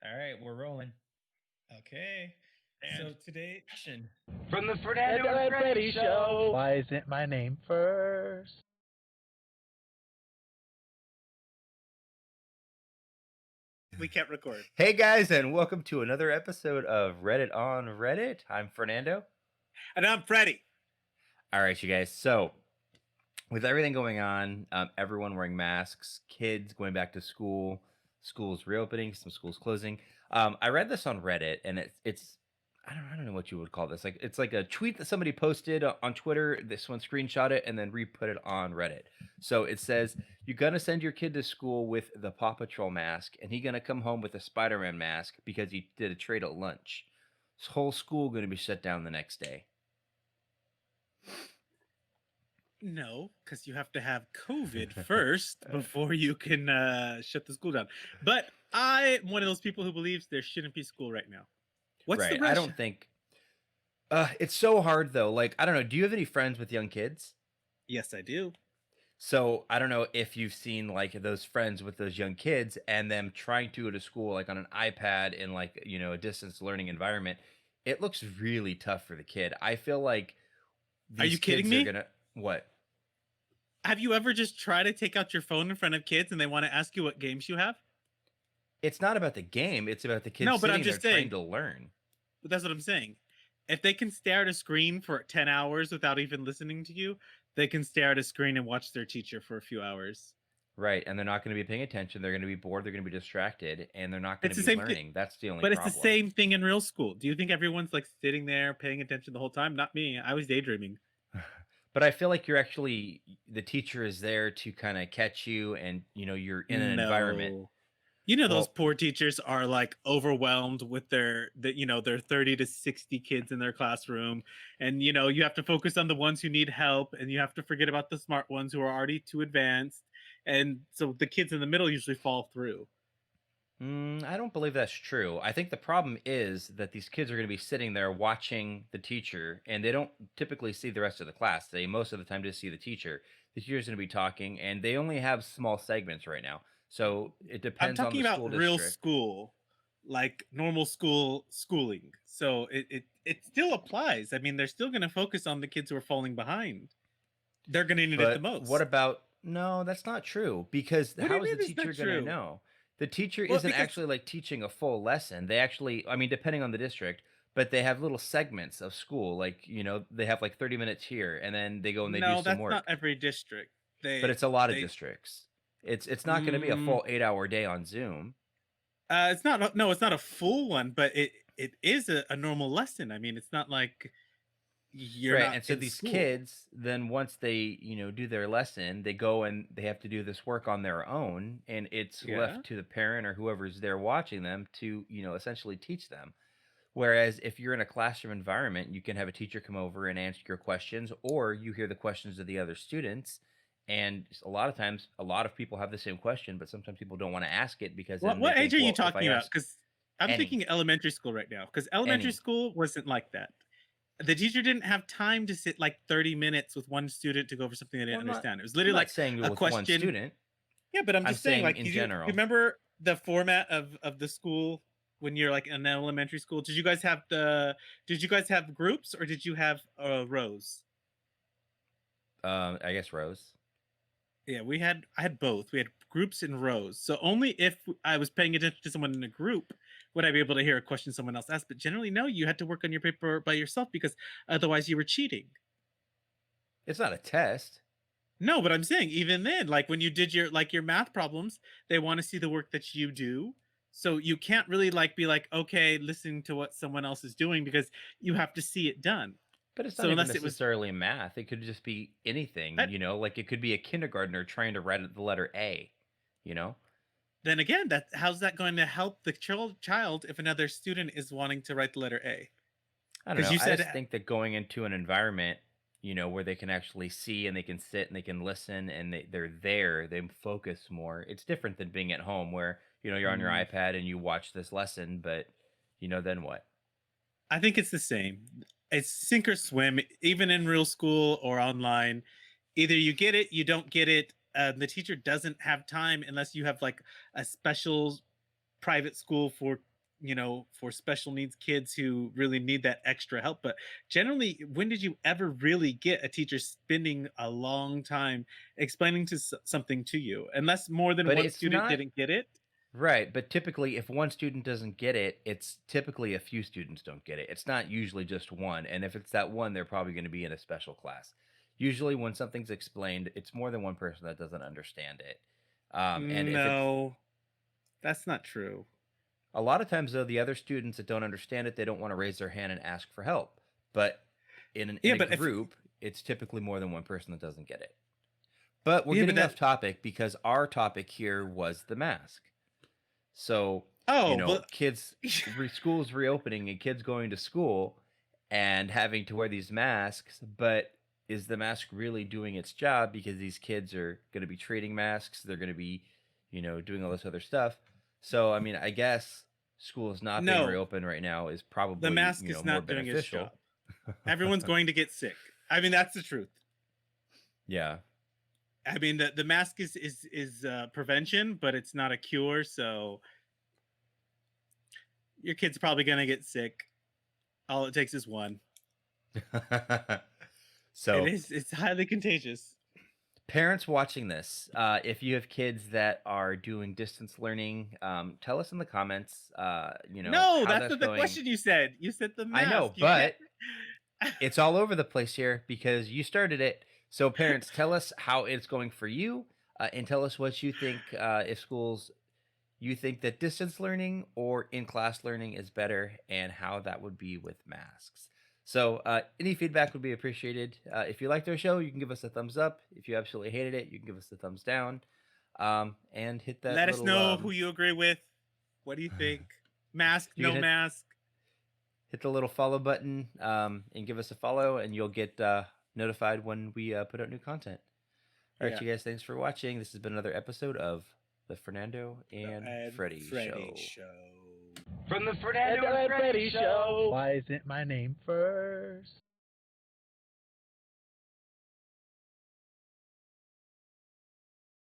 All right, we're rolling. Okay. And So today, action. From the Fernando and Freddy Show. Why isn't my name first? we can't record. Hey guys, and welcome to another episode of Reddit on Reddit. I'm Fernando. And I'm Freddy. All right, you guys. So, with everything going on, everyone wearing masks, kids going back to school, schools reopening, some schools closing. I read this on Reddit, and it's I don't know what you would call this. Like it's like a tweet that somebody posted on Twitter. This one screenshot it and then re-put it on Reddit. So it says you're gonna send your kid to school with the Paw Patrol mask, and he gonna come home with a Spider-Man mask because he did a trade at lunch. His whole school gonna be shut down the next day. No, because you have to have COVID first before you can shut the school down. But I'm one of those people who believes there shouldn't be school right now. What's the Right. rush? I don't think it's so hard though. Like, I don't know. Do you have any friends with young kids? Yes, I do. So I don't know if you've seen like those friends with those young kids and them trying to go to school like on an iPad in like, a distance learning environment. It looks really tough for the kid. I feel like Are you these kidding kids me? are gonna what? Have you ever just tried to take out your phone in front of kids and they want to ask you what games you have? It's not about the game, it's about the kids No, but I'm sitting there just trying saying. to learn. But that's what I'm saying. If they can stare at a screen for 10 hours without even listening to you, they can stare at a screen and watch their teacher for a few hours. Right. And they're not going to be paying attention. They're going to be bored. They're going to be distracted, and they're not going It's to the be same learning. thing. That's the only But problem. it's the same thing in real school. Do you think everyone's like sitting there paying attention the whole time? Not me. I was daydreaming. But I feel like you're actually the teacher is there to kind of catch you, and you're in an environment. You know, those Well, poor teachers are like overwhelmed with their 30 to 60 kids in their classroom. And, you have to focus on the ones who need help and you have to forget about the smart ones who are already too advanced. And so the kids in the middle usually fall through. I don't believe that's true. I think the problem is that these kids are going to be sitting there watching the teacher, and they don't typically see the rest of the class. They most of the time just see the teacher. The teacher's going to be talking, and they only have small segments right now. So it I'm depends on talking the about school real district. school, like normal schooling. So it still applies. I mean, they're still going to focus on the kids who are falling behind. They're going to need it the But most. what about no, that's not true because What do you how is the mean it's not teacher going to true? know? The teacher Well, isn't because actually like teaching a full lesson. They actually, I mean, depending on the district, but they have little segments of school. Like, they have like 30 minutes here and then they go and they do no, some that's not work. every district. But They it's a lot of they districts. It's not going to be a mm, full 8-hour day on Zoom. it's not no, it's not a full one, but it is a normal lesson. I mean, it's not like you're Right. not And so in these school. kids, then once they, do their lesson, they go and they have to do this work on their own. And it's Yeah. left to the parent or whoever's there watching them to, essentially teach them. Whereas if you're in a classroom environment, you can have a teacher come over and answer your questions, or you hear the questions of the other students. And a lot of times, a lot of people have the same question, but sometimes people don't want to ask it because What then they what age think, are you well, if I talking about? ask Because I'm any, thinking elementary school right now. Because elementary any, school wasn't like that. The teacher didn't have time to sit like 30 minutes with one student to go over something they didn't well, understand. It was I'm literally not like saying a with one question. student. Yeah, but I'm I'm just saying, saying like, in you general. remember the format of the school when you're like in elementary school? Did you guys have groups or did you have rows? I guess Rose. Yeah, I had both. We had groups and rows. So only if I was paying attention to someone in a group would I be able to hear a question someone else asked. But generally, no, you had to work on your paper by yourself because otherwise you were cheating. It's not a test. No, but I'm saying even then, like when you did your math problems, they want to see the work that you do. So you can't really like be like, okay, listening to what someone else is doing because you have to see it done. But it's not So even unless it was necessarily math. It could just be anything, that, like it could be a kindergartner trying to write the letter A, you know? then again, that how's that going to help the child if another student is wanting to write the letter A? I don't Because know. you I said just think that going into an environment, where they can actually see and they can sit and they can listen and they're there, they focus more. It's different than being at home where, you're on your mm, iPad and you watch this lesson, but, then what? I think it's the same. It's sink or swim, even in real school or online. Either you get it, you don't get it. The teacher doesn't have time unless you have like a special private school for for special needs kids who really need that extra help. But generally, when did you ever really get a teacher spending a long time explaining something to you? Unless more than But one it's student not didn't get it. right. But typically, if one student doesn't get it, it's typically a few students don't get it. It's not usually just one. And if it's that one, they're probably going to be in a special class. Usually, when something's explained, it's more than one person that doesn't understand it. And if it's No, that's not true. a lot of times, though, the other students that don't understand it, they don't want to raise their hand and ask for help. But Yeah, in a but if group, it's typically more than one person that doesn't get it. But we're yeah, but getting off that topic because our topic here was the mask. So, oh, but kids, schools reopening and kids going to school and having to wear these masks, but is the mask really doing its job? Because these kids are going to be trading masks, they're going to be, doing all this other stuff. So, I mean, I guess schools not being no, reopened right now is the probably, mask is more not doing its beneficial. job. Everyone's going to get sick. I mean, that's the truth. Yeah. I mean, the mask is prevention, but it's not a cure. So your kid's probably gonna get sick. All it takes is one. So, It's highly contagious. parents watching this, if you have kids that are doing distance learning, tell us in the comments, No, how that's that's not the going. question you said. You said the I know, mask. You can't. but it's all over the place here because you started it. So, parents, tell us how it's going for you, and tell us what you think. If schools, you think that distance learning or in class learning is better, and how that would be with masks. So, any feedback would be appreciated. If you liked our show, you can give us a thumbs up. If you absolutely hated it, you can give us a thumbs down. And hit that Let us little. know who you agree with. What do you think? Mask, You no can hit, mask. hit the little follow button, and give us a follow, and you'll get notified when we put out new content. All right, Yeah. you guys, thanks for watching. This has been another episode of the Fernando and Freddie Freddie Show. From the Fernando and Freddie Show. Why isn't my name first?